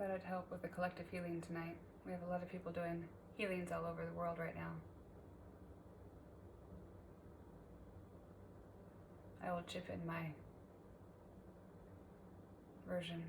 thought I'd help with the collective healing tonight. We have a lot of people doing healings all over the world right now. I will chip in my version.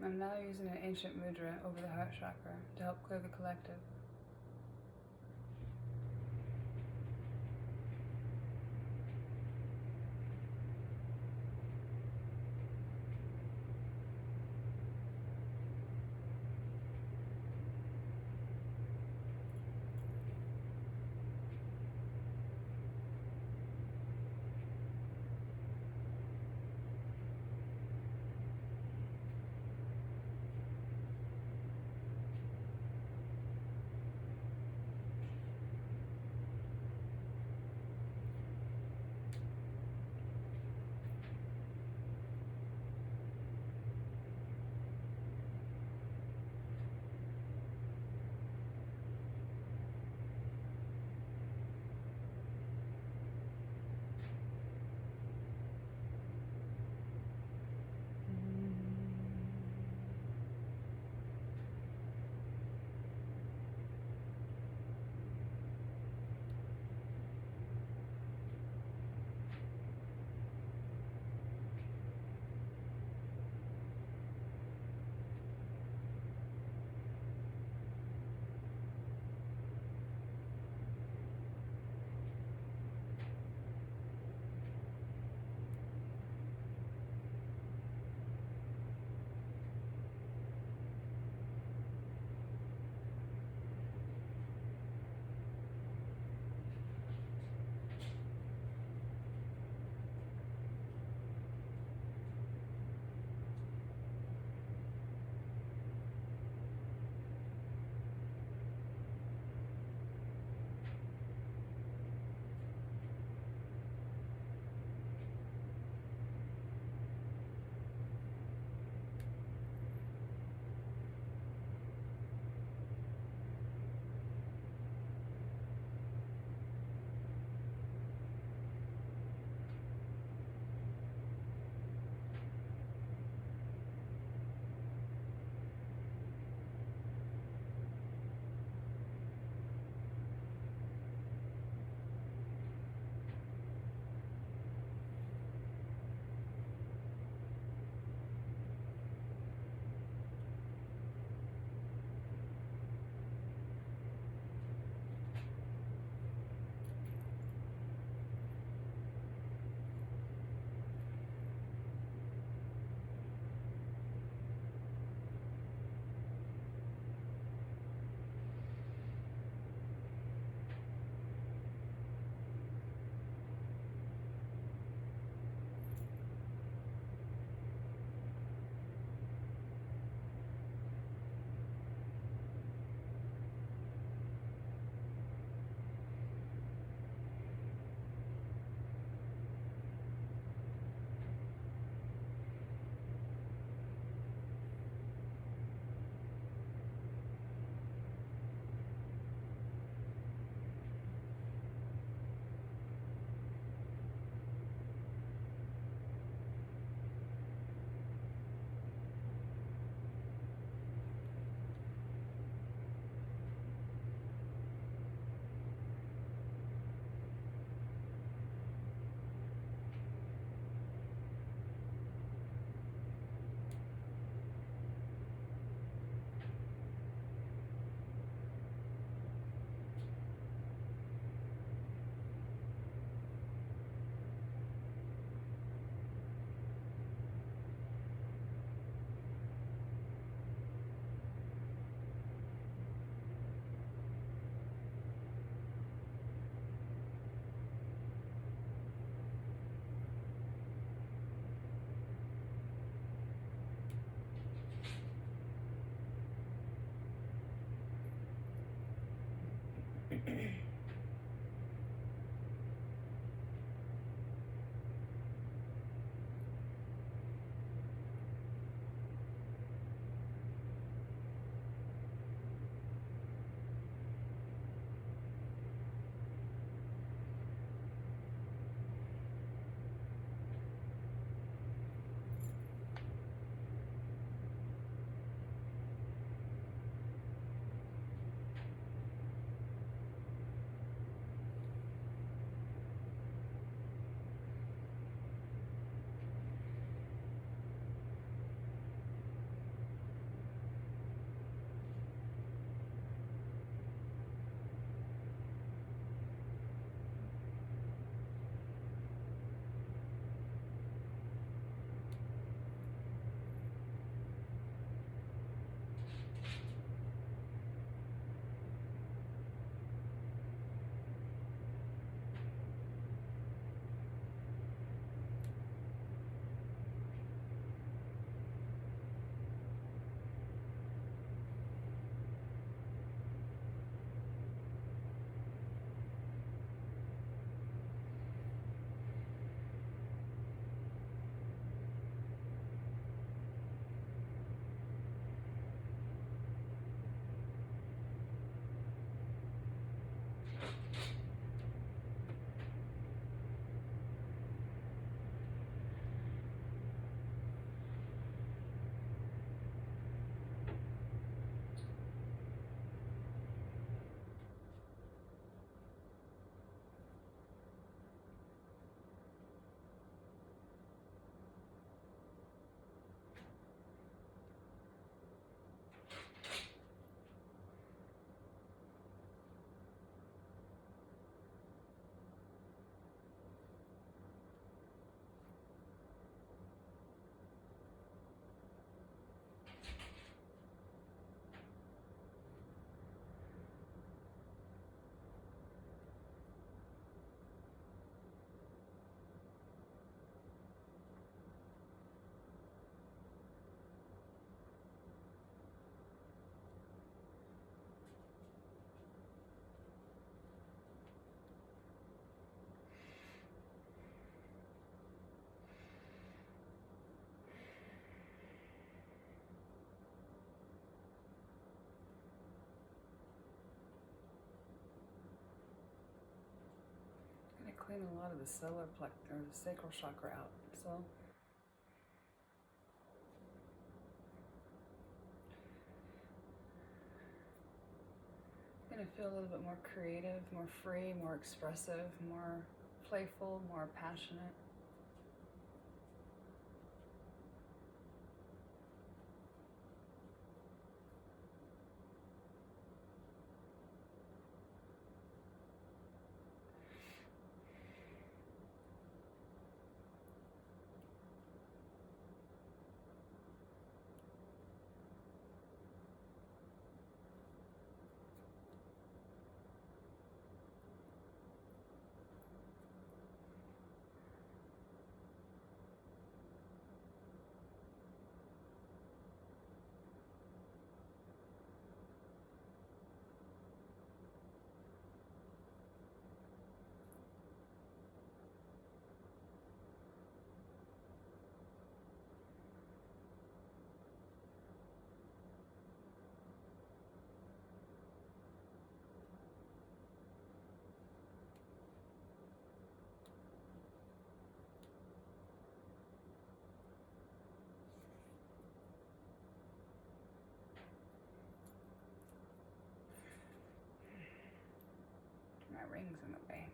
I'm now using an ancient mudra over the heart chakra to help clear the collective. Clean a lot of the solar plex or the sacral chakra out. So I'm gonna feel a little bit more creative, more free, more expressive, more playful, more passionate. My ring's in the way.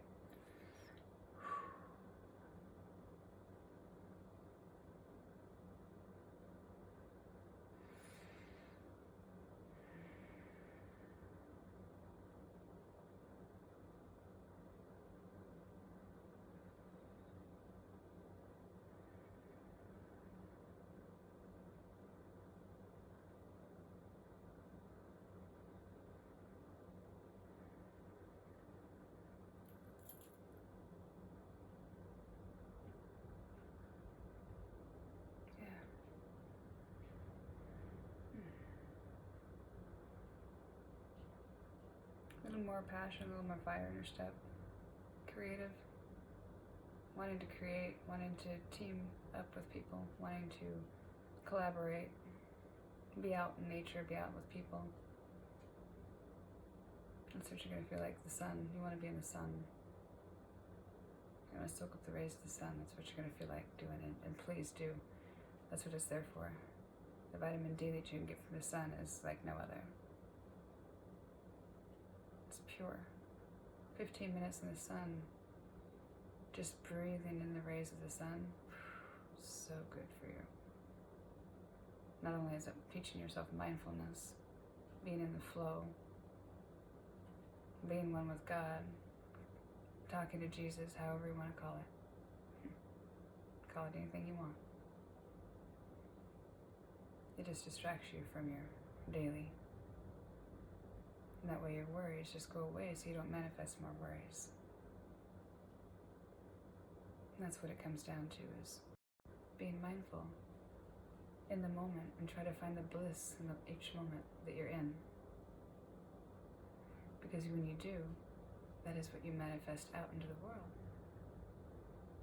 little more passion, a little more fire in your step. Creative. Wanting to create, wanting to team up with people, wanting to collaborate, be out in nature, be out with people. That's what you're going to feel like. The sun. You want to be in the sun. You want to soak up the rays of the sun. That's what you're going to feel like doing. And please do. That's what it's there for. The vitamin D that you can get from the sun is like no other. It's pure. 15 minutes in the sun, just breathing in the rays of the sun, so good for you. Not only is it teaching yourself mindfulness, being in the flow, being one with God, talking to Jesus, however you want to call it. Call it anything you want. It just distracts you from your daily. And that way your worries just go away so you don't manifest more worries. And that's what it comes down to, is being mindful in the moment and try to find the bliss in each moment that you're in. Because when you do, that is what you manifest out into the world.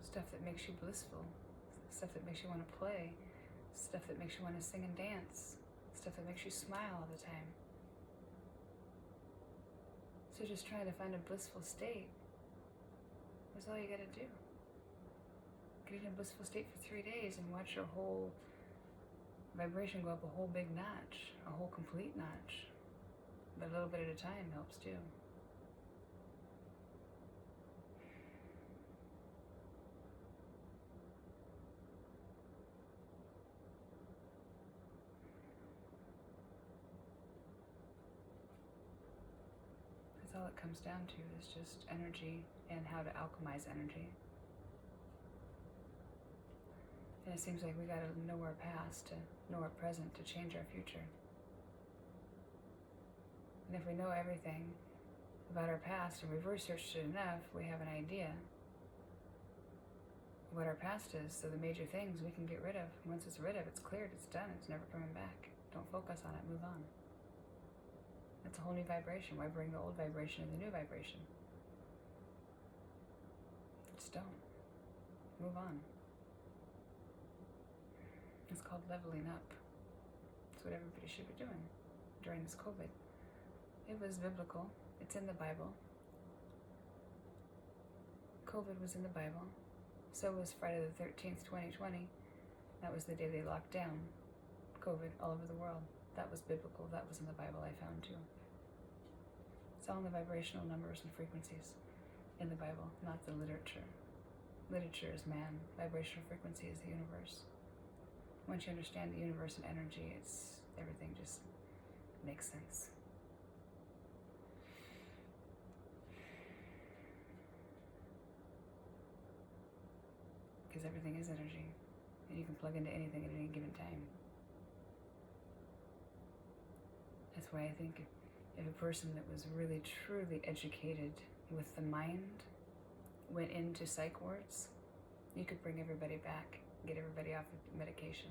Stuff that makes you blissful, stuff that makes you want to play, stuff that makes you want to sing and dance, stuff that makes you smile all the time. So just trying to find a blissful state is all you gotta do. Get in a blissful state for 3 days and watch your whole vibration go up a whole big notch, a whole complete notch. But a little bit at a time helps too. That's all it comes down to, is just energy and how to alchemize energy. And it seems like we gotta know our past to know our present to change our future. And if we know everything about our past and we've researched it enough, we have an idea what our past is. So the major things we can get rid of. Once it's rid of, it's cleared, it's done, it's never coming back. Don't focus on it, move on. It's a whole new vibration. Why bring the old vibration and the new vibration? Just don't. Move on. It's called leveling up. It's what everybody should be doing during this COVID. It was biblical. It's in the Bible. COVID was in the Bible. So was Friday the 13th, 2020. That was the day they locked down COVID all over the world. That was biblical. That was in the Bible, I found too. It's all in the vibrational numbers and frequencies in the Bible, not the literature. Literature is man. Vibrational frequency is the universe. Once you understand the universe and energy, everything just makes sense. Because everything is energy, and you can plug into anything at any given time. That's why I think if a person that was really truly educated with the mind went into psych wards, you could bring everybody back, get everybody off of medication,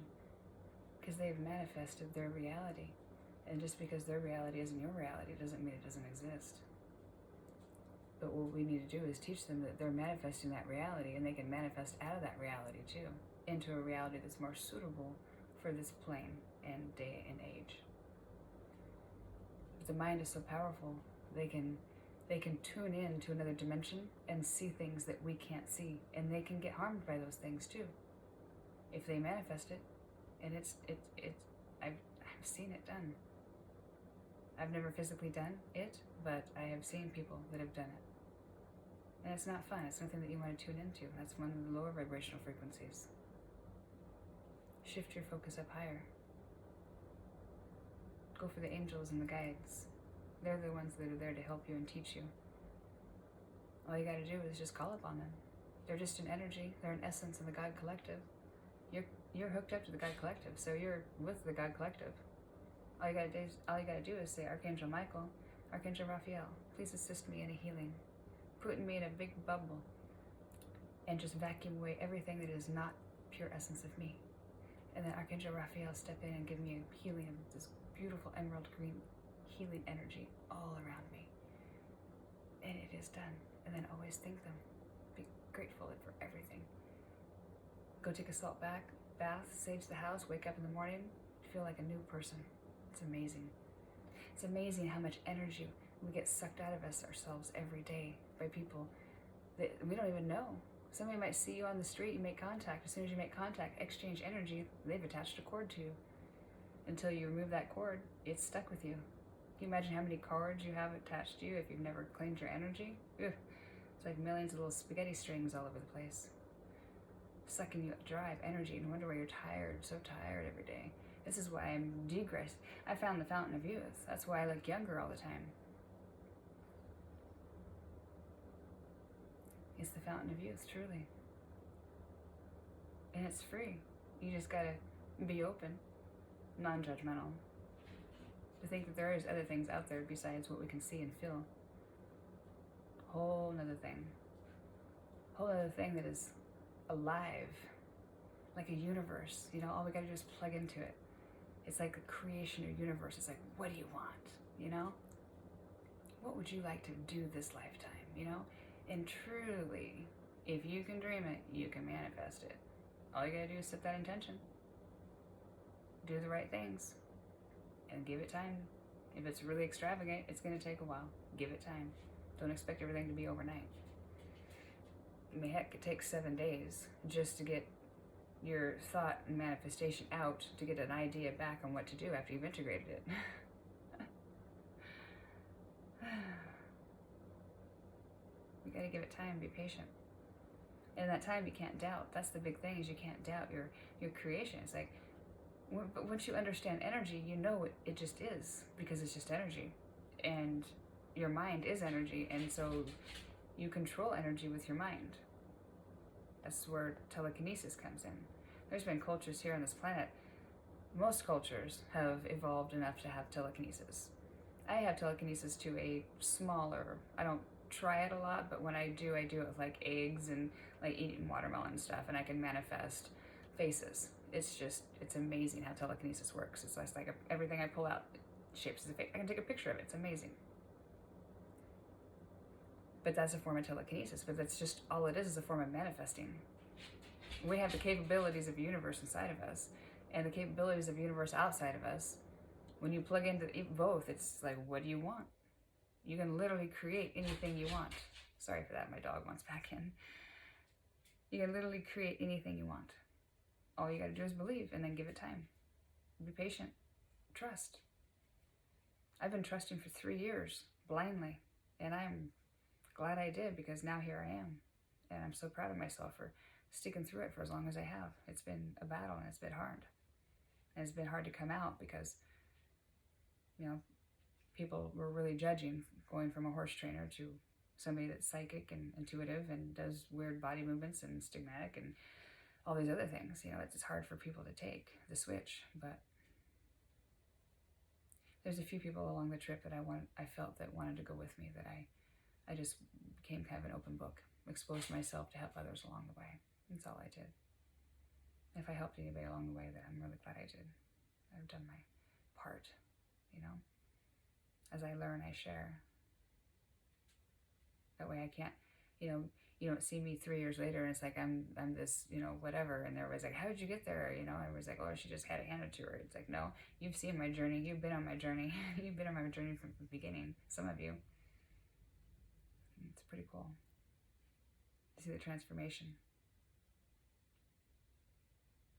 because they've manifested their reality. And just because their reality isn't your reality doesn't mean it doesn't exist. But what we need to do is teach them that they're manifesting that reality, and they can manifest out of that reality too, into a reality that's more suitable for this plane and day and age. The mind is so powerful, they can tune in to another dimension and see things that we can't see, and they can get harmed by those things too, if they manifest it. And I've seen it done. I've never physically done it, but I have seen people that have done it. And it's not fun. It's nothing that you want to tune into. That's one of the lower vibrational frequencies. Shift your focus up higher. Go for the angels and the guides. They're the ones that are there to help you and teach you. All you gotta do is just call upon them. They're just an energy. They're an essence in the God Collective. You're hooked up to the God Collective, so you're with the God Collective. All you gotta do is say, Archangel Michael, Archangel Raphael, please assist me in a healing. Put me in a big bubble and just vacuum away everything that is not pure essence of me. And then Archangel Raphael step in and give me a healing of this beautiful emerald green healing energy all around me. is done. And then always thank them. Be grateful for everything. Go take a salt bath, sage the house, wake up in the morning, feel like a new person. It's amazing. It's amazing how much energy we get sucked out of ourselves every day by people that we don't even know. Somebody might see you on the street, you make contact. As soon as you make contact, exchange energy, they've attached a cord to you. Until you remove that cord, it's stuck with you. Can you imagine how many cords you have attached to you if you've never claimed your energy? Ugh. It's like millions of little spaghetti strings all over the place, sucking you up dry of energy. No wonder why you're tired, so tired every day. This is why I'm degressed. I found the fountain of youth. That's why I look younger all the time. It's the fountain of youth, truly. And it's free. You just gotta be open, non-judgmental. To think that there is other things out there besides what we can see and feel. Whole nother thing. Whole other thing that is alive. Like a universe. You know, all we gotta do is plug into it. It's like the creation of universe. It's like, what do you want? You know? What would you like to do this lifetime? You know? And truly, if you can dream it, you can manifest it. All you gotta do is set that intention. Do the right things. And give it time. If it's really extravagant, it's gonna take a while. Give it time. Don't expect everything to be overnight. I mean, heck, it takes 7 days just to get your thought and manifestation out, to get an idea back on what to do after you've integrated it. You gotta give it time, be patient. And that time you can't doubt. That's the big thing, is you can't doubt your creation. It's like, but once you understand energy, you know it just is, because it's just energy. And your mind is energy, and so you control energy with your mind. That's where telekinesis comes in. There's been cultures here on this planet, most cultures have evolved enough to have telekinesis. I have telekinesis to a smaller, I don't try it a lot, but when I do it with like eggs and like eating watermelon and stuff, and I can manifest faces. It's amazing how telekinesis works. It's just like everything I pull out shapes as a face. I can take a picture of it. It's amazing. But that's a form of telekinesis. But that's just all it is a form of manifesting. We have the capabilities of the universe inside of us and the capabilities of the universe outside of us. When you plug into both, it's like, what do you want? You can literally create anything you want. Sorry for that, my dog wants back in. You can literally create anything you want. All you gotta do is believe, and then give it time. Be patient. Trust. I've been trusting for 3 years, blindly. And I'm glad I did, because now here I am. And I'm so proud of myself for sticking through it for as long as I have. It's been a battle, and it's been hard. And it's been hard to come out because, you know, people were really judging going from a horse trainer to somebody that's psychic and intuitive and does weird body movements and stigmatic and all these other things. You know, it's hard for people to take the switch, but there's a few people along the trip that I felt that wanted to go with me, that I just became kind of an open book, exposed myself to help others along the way. That's all I did. If I helped anybody along the way, then I'm really glad I did. I've done my part, you know. As I learn, I share. That way I can't, you know, you don't see me 3 years later and it's like I'm this, you know, whatever. And everybody's like, how did you get there? You know, everybody's like, oh, she just had it handed to her. It's like, no, you've seen my journey. You've been on my journey. You've been on my journey from the beginning. Some of you. It's pretty cool to see the transformation.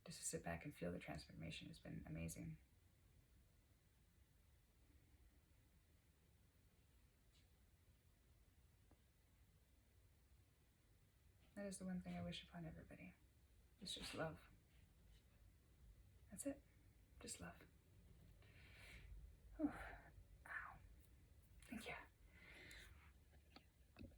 Just to sit back and feel the transformation has been amazing. That is the one thing I wish upon everybody. It's just love. That's it. Just love. Ow. Thank you.